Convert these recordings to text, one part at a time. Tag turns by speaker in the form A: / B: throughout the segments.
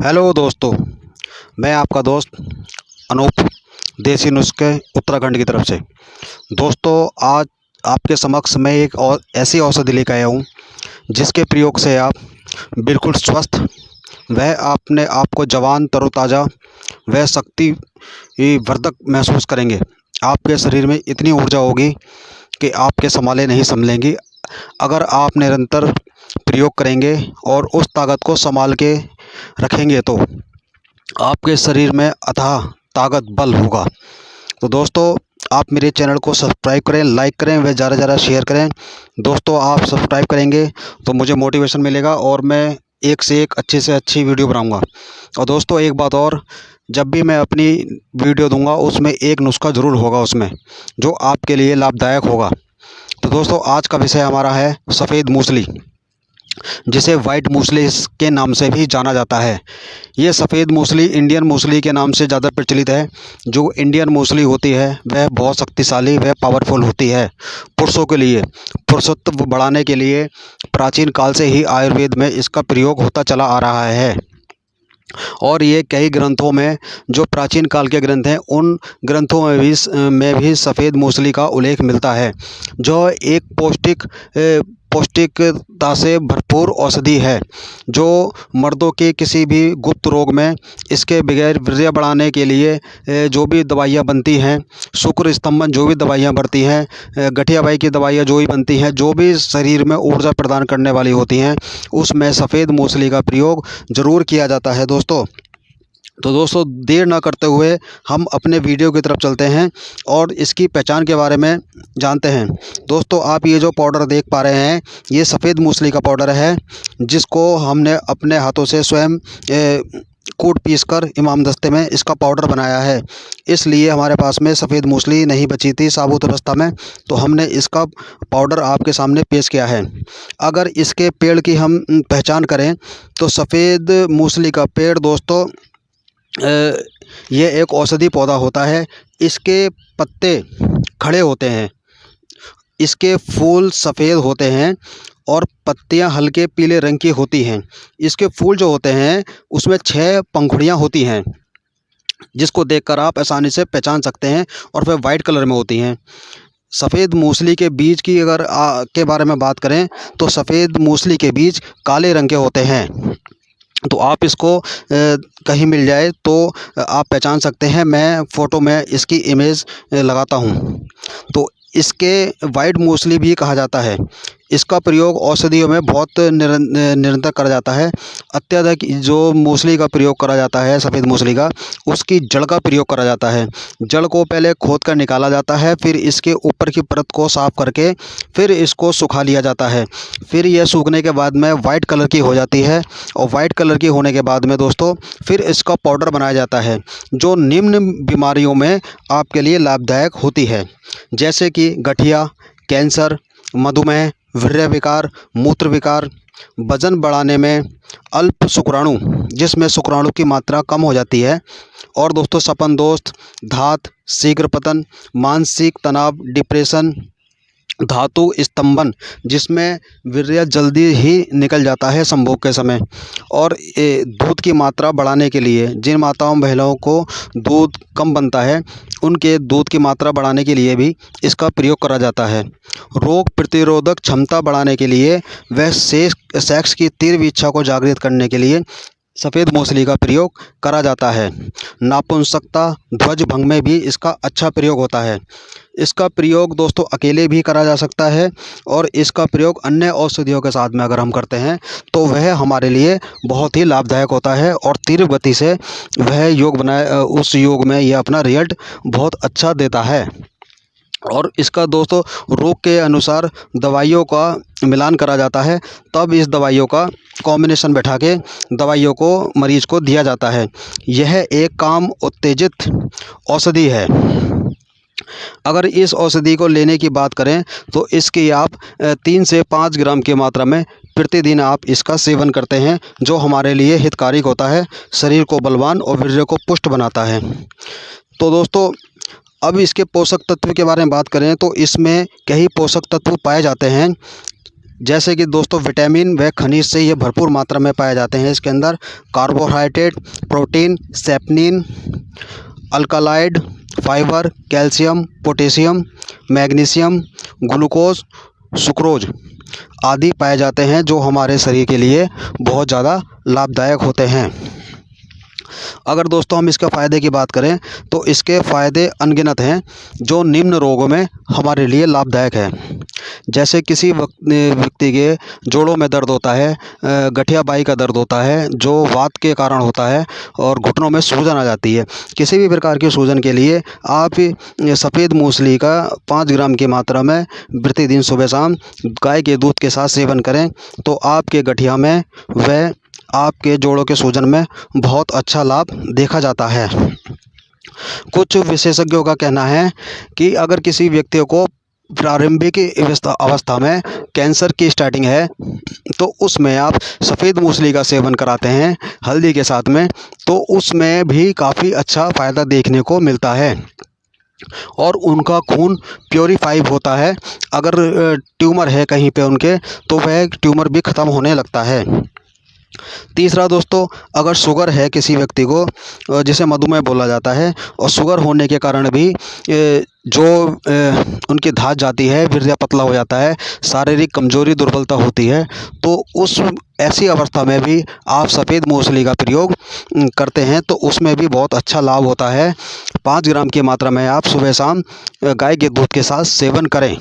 A: Hello दोस्तों, मैं आपका दोस्त अनूप, देसी नुस्खे उत्तराखंड की तरफ से। दोस्तों, आज आपके समक्ष मैं एक और ऐसी औषधि लेकर आया हूँ जिसके प्रयोग से आप बिल्कुल स्वस्थ वह अपने आप को जवान, तरोताज़ा व शक्ति वर्धक महसूस करेंगे। आपके शरीर में इतनी ऊर्जा होगी कि आपके संभाले नहीं संभलेंगी। अगर आप निरंतर प्रयोग करेंगे और उस ताकत को संभाल के रखेंगे तो आपके शरीर में अथाह ताकत बल होगा। तो दोस्तों, आप मेरे चैनल को सब्सक्राइब करें, लाइक करें व ज़्यादा से ज़्यादा शेयर करें। दोस्तों, आप सब्सक्राइब करेंगे तो मुझे मोटिवेशन मिलेगा और मैं एक से एक अच्छी से अच्छी वीडियो बनाऊंगा। और दोस्तों, एक बात और, जब भी मैं अपनी वीडियो दूंगा उसमें एक नुस्खा ज़रूर होगा उसमें जो आपके लिए लाभदायक होगा। तो दोस्तों, आज का विषय हमारा है सफ़ेद मूसली, जिसे वाइट मूसली के नाम से भी जाना जाता है। ये सफ़ेद मूसली इंडियन मूसली के नाम से ज़्यादा प्रचलित है। जो इंडियन मूसली होती है वह बहुत शक्तिशाली व पावरफुल होती है। पुरुषों के लिए पुरुषत्व बढ़ाने के लिए प्राचीन काल से ही आयुर्वेद में इसका प्रयोग होता चला आ रहा है। और ये कई ग्रंथों में, जो प्राचीन काल के ग्रंथ हैं, उन ग्रंथों में भी सफ़ेद मूसली का उल्लेख मिलता है, जो एक पौष्टिकता से भरपूर औषधि है। जो मर्दों के किसी भी गुप्त रोग में इसके बगैर वीर्य बढ़ाने के लिए जो भी दवाइयाँ बनती हैं, शुक्र स्तंभन जो भी दवाइयाँ बनती हैं, गठियाबाई की दवाइयाँ जो भी बनती हैं, जो भी शरीर में ऊर्जा प्रदान करने वाली होती हैं, उसमें सफ़ेद मूसली का प्रयोग ज़रूर किया जाता है दोस्तों। तो दोस्तों, देर ना करते हुए हम अपने वीडियो की तरफ चलते हैं और इसकी पहचान के बारे में जानते हैं। दोस्तों, आप ये जो पाउडर देख पा रहे हैं, ये सफ़ेद मूसली का पाउडर है, जिसको हमने अपने हाथों से स्वयं कूट पीस कर इमाम दस्ते में इसका पाउडर बनाया है। इसलिए हमारे पास में सफ़ेद मूसली नहीं बची थी साबुत अवस्था में, तो हमने इसका पाउडर आपके सामने पेश किया है। अगर इसके पेड़ की हम पहचान करें तो सफ़ेद मूसली का पेड़ दोस्तों, ये एक औषधि पौधा होता है। इसके पत्ते खड़े होते हैं, इसके फूल सफ़ेद होते हैं और पत्तियां हल्के पीले रंग की होती हैं। इसके फूल जो होते हैं उसमें 6 पंखुड़ियां होती हैं, जिसको देखकर आप आसानी से पहचान सकते हैं, और वह वाइट कलर में होती हैं। सफ़ेद मूसली के बीज की अगर के बारे में बात करें तो सफ़ेद मूसली के बीज काले रंग के होते हैं। तो आप इसको कहीं मिल जाए तो आप पहचान सकते हैं। मैं फ़ोटो में इसकी इमेज लगाता हूँ। तो इसके वाइट मूसली भी कहा जाता है। इसका प्रयोग औषधियों में बहुत निरंतर करा जाता है। अत्यधिक जो मूसली का प्रयोग करा जाता है, सफ़ेद मूसली का, उसकी जड़ का प्रयोग करा जाता है। जड़ को पहले खोद कर निकाला जाता है, फिर इसके ऊपर की परत को साफ़ करके फिर इसको सुखा लिया जाता है। फिर यह सूखने के बाद में वाइट कलर की हो जाती है, और वाइट कलर की होने के बाद में दोस्तों फिर इसका पाउडर बनाया जाता है, जो निम्न बीमारियों में आपके लिए लाभदायक होती है, जैसे कि गठिया, कैंसर, मधुमेह, वीर्य विकार, मूत्र विकार, वजन बढ़ाने में, अल्प शुक्राणु जिसमें शुक्राणु की मात्रा कम हो जाती है, और दोस्तों सपन दोष, धात, शीघ्र पतन, मानसिक तनाव, डिप्रेशन, धातु स्तंभन जिसमें वीर्य जल्दी ही निकल जाता है संभोग के समय, और दूध की मात्रा बढ़ाने के लिए, जिन माताओं महिलाओं को दूध कम बनता है उनके दूध की मात्रा बढ़ाने के लिए भी इसका प्रयोग करा जाता है। रोग प्रतिरोधक क्षमता बढ़ाने के लिए व सेक्स की तीव्र इच्छा को जागृत करने के लिए सफ़ेद मूसली का प्रयोग करा जाता है। नापुंसकता, ध्वज भंग में भी इसका अच्छा प्रयोग होता है। इसका प्रयोग दोस्तों अकेले भी करा जा सकता है, और इसका प्रयोग अन्य औषधियों के साथ में अगर हम करते हैं तो वह हमारे लिए बहुत ही लाभदायक होता है, और तीव्र गति से वह योग उस योग में यह अपना रिजल्ट बहुत अच्छा देता है। और इसका दोस्तों रोग के अनुसार दवाइयों का मिलान करा जाता है, तब इस दवाइयों का कॉम्बिनेशन बैठा के दवाइयों को मरीज को दिया जाता है। यह एक काम उत्तेजित औषधि है। अगर इस औषधि को लेने की बात करें तो इसकी आप 3 से 5 ग्राम की मात्रा में प्रतिदिन आप इसका सेवन करते हैं, जो हमारे लिए हितकारक होता है, शरीर को बलवान और वीर्य को पुष्ट बनाता है। तो दोस्तों, अब इसके पोषक तत्व के बारे में बात करें तो इसमें कई पोषक तत्व पाए जाते हैं, जैसे कि दोस्तों विटामिन व खनिज से ये भरपूर मात्रा में पाए जाते हैं। इसके अंदर carbohydrate, protein, saponin, alkaloid, fibre, calcium, potassium, magnesium, glucose, sucrose आदि पाए जाते हैं, जो हमारे शरीर के लिए बहुत ज़्यादा लाभदायक होते हैं। अगर दोस्तों हम इसके फ़ायदे की बात करें तो इसके फ़ायदे अनगिनत हैं, जो निम्न रोगों में हमारे लिए लाभदायक है। जैसे किसी व्यक्ति के जोड़ों में दर्द होता है, गठिया बाई का दर्द होता है जो वात के कारण होता है, और घुटनों में सूजन आ जाती है। किसी भी प्रकार की सूजन के लिए आप सफ़ेद मूसली का 5 ग्राम की मात्रा में प्रतिदिन सुबह शाम गाय के दूध के साथ सेवन करें तो आपके गठिया में व आपके जोड़ों के सूजन में बहुत अच्छा लाभ देखा जाता है। कुछ विशेषज्ञों का कहना है कि अगर किसी व्यक्ति को प्रारंभिक अवस्था में कैंसर की स्टार्टिंग है तो उसमें आप सफ़ेद मूसली का सेवन कराते हैं हल्दी के साथ में, तो उसमें भी काफ़ी अच्छा फ़ायदा देखने को मिलता है और उनका खून प्योरीफाई होता है। अगर ट्यूमर है कहीं पे उनके, तो वह ट्यूमर भी ख़त्म होने लगता है। तीसरा दोस्तों, अगर शुगर है किसी व्यक्ति को, जिसे मधुमेह बोला जाता है, और शुगर होने के कारण भी जो उनकी धात जाती है, वीर्य पतला हो जाता है, शारीरिक कमजोरी दुर्बलता होती है, तो उस ऐसी अवस्था में भी आप सफ़ेद मूसली का प्रयोग करते हैं तो उसमें भी बहुत अच्छा लाभ होता है। 5 ग्राम की मात्रा में आप सुबह शाम गाय के दूध के साथ सेवन करें,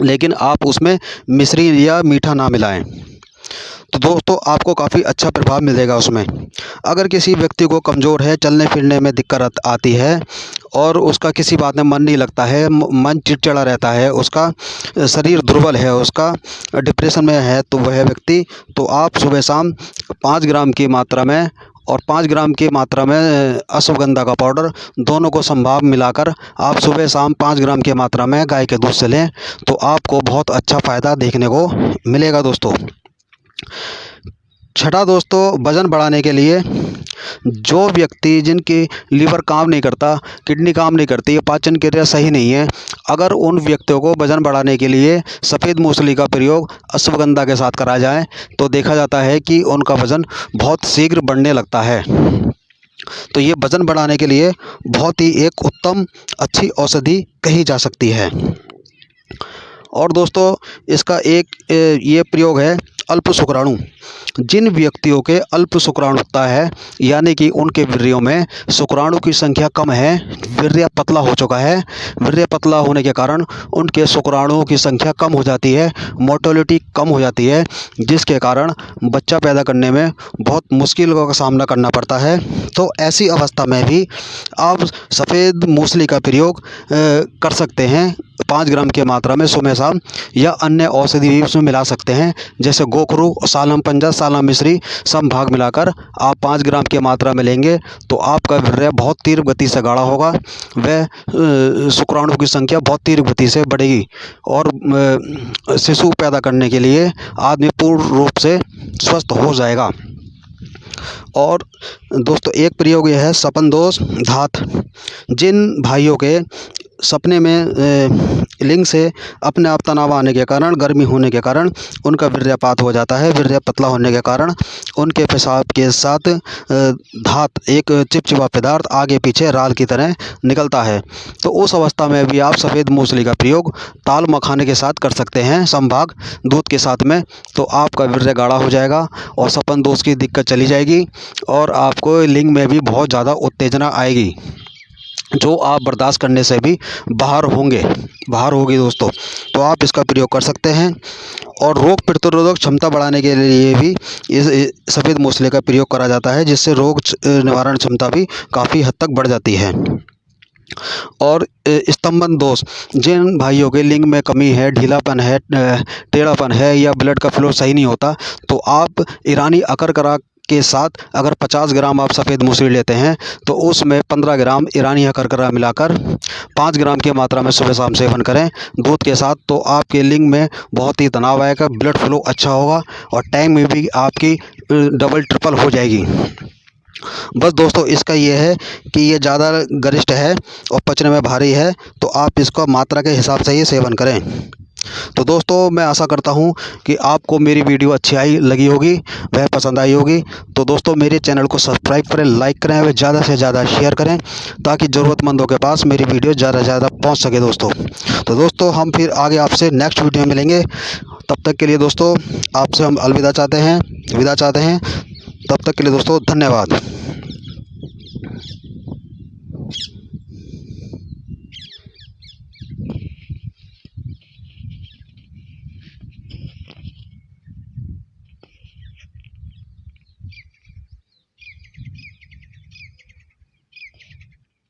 A: लेकिन आप उसमें मिश्री या मीठा ना मिलाएं, तो दोस्तों आपको काफ़ी अच्छा प्रभाव मिलेगा उसमें। अगर किसी व्यक्ति को कमज़ोर है, चलने फिरने में दिक्कत आती है और उसका किसी बात में मन नहीं लगता है, मन चिड़चिड़ा रहता है, उसका शरीर दुर्बल है, उसका डिप्रेशन में है, तो वह व्यक्ति, तो आप सुबह शाम 5 ग्राम की मात्रा में और 5 ग्राम की मात्रा में अश्वगंधा का पाउडर, दोनों को संभाग मिलाकर आप सुबह शाम 5 ग्राम की मात्रा में गाय के दूध से लें तो आपको बहुत अच्छा फ़ायदा देखने को मिलेगा दोस्तों। छठा दोस्तों, वज़न बढ़ाने के लिए जो व्यक्ति जिनकी लीवर काम नहीं करता, किडनी काम नहीं करती, पाचन क्रिया सही नहीं है, अगर उन व्यक्तियों को वज़न बढ़ाने के लिए सफ़ेद मूसली का प्रयोग अश्वगंधा के साथ करा जाए तो देखा जाता है कि उनका वज़न बहुत शीघ्र बढ़ने लगता है। तो ये वज़न बढ़ाने के लिए बहुत ही एक उत्तम अच्छी औषधि कही जा सकती है। और दोस्तों इसका एक ये प्रयोग है अल्प शुक्राणु। जिन व्यक्तियों के अल्प शुक्राणुता है, यानी कि उनके वीर्यों में शुक्राणु की संख्या कम है, वीर्य पतला हो चुका है, वीर्य पतला होने के कारण उनके शुक्राणुओं की संख्या कम हो जाती है, मोर्टेलिटी कम हो जाती है, जिसके कारण बच्चा पैदा करने में बहुत मुश्किलों का सामना करना पड़ता है। तो ऐसी अवस्था में भी आप सफ़ेद मूसली का प्रयोग कर सकते हैं 5 ग्राम की मात्रा में सुबह शाम, या अन्य औषधि भी उसमें मिला सकते हैं, जैसे गोखरू, सालम पंजा, सालम मिश्री, सम भाग मिलाकर आप 5 ग्राम की मात्रा में लेंगे तो आपका वीर्य बहुत तीव्र गति से गाढ़ा होगा, वह शुक्राणु की संख्या बहुत तीव्र गति से बढ़ेगी और शिशु पैदा करने के लिए आदमी पूर्ण रूप से स्वस्थ हो जाएगा। और दोस्तों एक प्रयोग यह है सपन दोष धात। जिन भाइयों के सपने में लिंग से अपने आप तनाव आने के कारण, गर्मी होने के कारण उनका वीर्यपात हो जाता है, वीर्य पतला होने के कारण उनके पेशाब के साथ धात, एक चिपचिपा पदार्थ आगे पीछे राल की तरह निकलता है, तो उस अवस्था में भी आप सफ़ेद मूसली का प्रयोग ताल मखाने के साथ कर सकते हैं संभाग दूध के साथ में, तो आपका वीर्य गाढ़ा हो जाएगा और सपन दोष की दिक्कत चली जाएगी और आपको लिंग में भी बहुत ज़्यादा उत्तेजना आएगी, जो आप बर्दाश्त करने से भी बाहर होगी दोस्तों। तो आप इसका प्रयोग कर सकते हैं। और रोग प्रतिरोधक क्षमता बढ़ाने के लिए भी इस सफ़ेद मूसली का प्रयोग करा जाता है, जिससे रोग निवारण क्षमता भी काफ़ी हद तक बढ़ जाती है। और स्तंभन दोष, जिन भाइयों के लिंग में कमी है, ढीलापन है, टेढ़ापन है या ब्लड का फ्लो सही नहीं होता, तो आप ईरानी अकरकरा के साथ अगर 50 ग्राम आप सफ़ेद मूसली लेते हैं तो उसमें 15 ग्राम ईरानी अकरकरा मिलाकर 5 ग्राम की मात्रा में सुबह शाम सेवन करें दूध के साथ, तो आपके लिंग में बहुत ही तनाव आएगा, ब्लड फ्लो अच्छा होगा और टाइम में भी आपकी डबल ट्रिपल हो जाएगी। बस दोस्तों इसका ये है कि ये ज़्यादा गरिष्ठ है और पचने में भारी है, तो आप इसको मात्रा के हिसाब से ही सेवन करें। तो दोस्तों मैं आशा करता हूँ कि आपको मेरी वीडियो अच्छी लगी होगी, वह पसंद आई होगी। तो दोस्तों मेरे चैनल को सब्सक्राइब करें, लाइक करें, वह ज़्यादा से ज़्यादा शेयर करें ताकि ज़रूरतमंदों के पास मेरी वीडियो ज़्यादा से ज़्यादा पहुँच सके दोस्तों। तो दोस्तों हम फिर आगे आपसे नेक्स्ट वीडियो में मिलेंगे। तब तक के लिए दोस्तों आपसे हम विदा चाहते हैं। तब तक के लिए दोस्तों धन्यवाद।